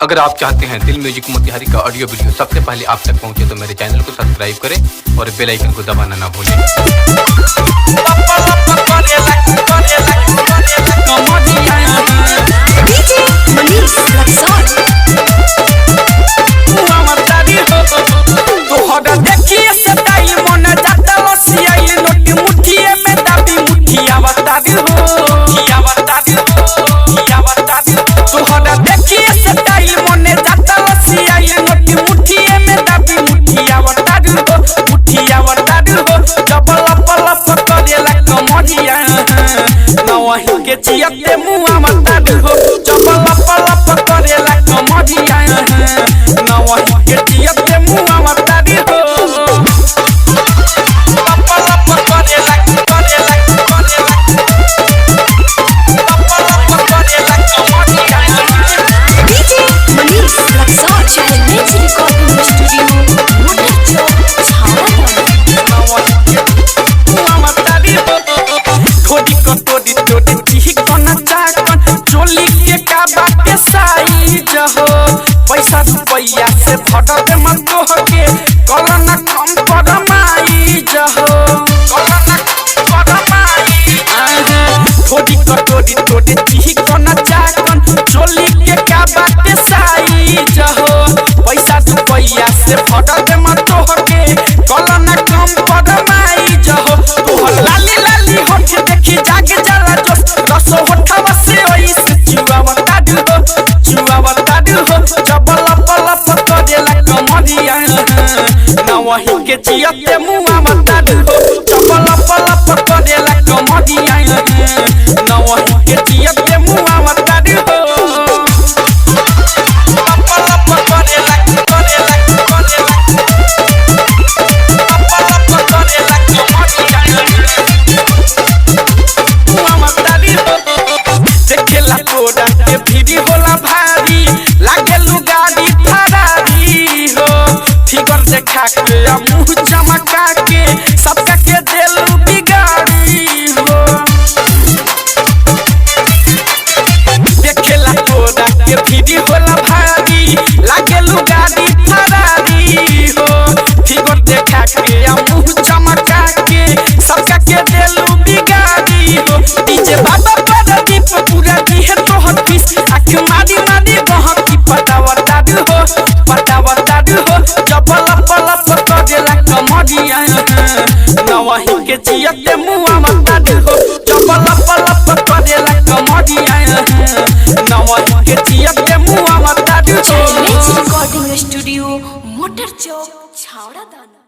अगर आप चाहते हैं दिल म्यूजिक मोतिहारी का ऑडियो वीडियो सबसे पहले आप तक पहुंचे तो मेरे चैनल को सब्सक्राइब करें और बेल आइकन को दबाना ना भूलें। के चियते मुआ मता हो चपल पल करेला कमरिया नवही के चियते मुआ मता हो पल करेला करेला कमरिया डीजे मनीष रक्सौल चैनल में रिकॉर्डिंग स्टूडियो मोटर चौक चोली के का बाटे साइज हो पैसा रुपया से भटक मत के कलना कम परमाइज हो थोड़ी कटोरी तोड़ी चिकन चाकन चोली के का बाटे साइज हो पैसा रुपया से भटक मत के कलना कम परमाइज हो तोहर लाली लाली होठ देखी जागे जला जोश रसो होठवा से नवही के चियते मुआ मता हो चपल पल करेला कमरिया नवही के चियते मुआ मता हो देखेला तोरा के भीड़ी होला भारी लागे गाड़ी फरारी हो फिगर देखा के मुँह चमका के सबका के दिल बिगाड़ी हो देखेला तोरा के भीड़ी होला भारी लागे गाड़ी फरारी हो फिगर देखा के मुँह चमका के सबका के दिल बिगाड़ी हो डीजे बाबा दीप पूरा दिहे तोहर पीस आँख मारी मारी बहक की पटावता हो चपल पल करेला कमरिया नवही के चियते मुआ मता हो चपल पल करेला कमरिया नवही के चियते मुआ मता हो। रिकॉर्डिंग स्टूडियो मोटर चौक छावड़ा दाना।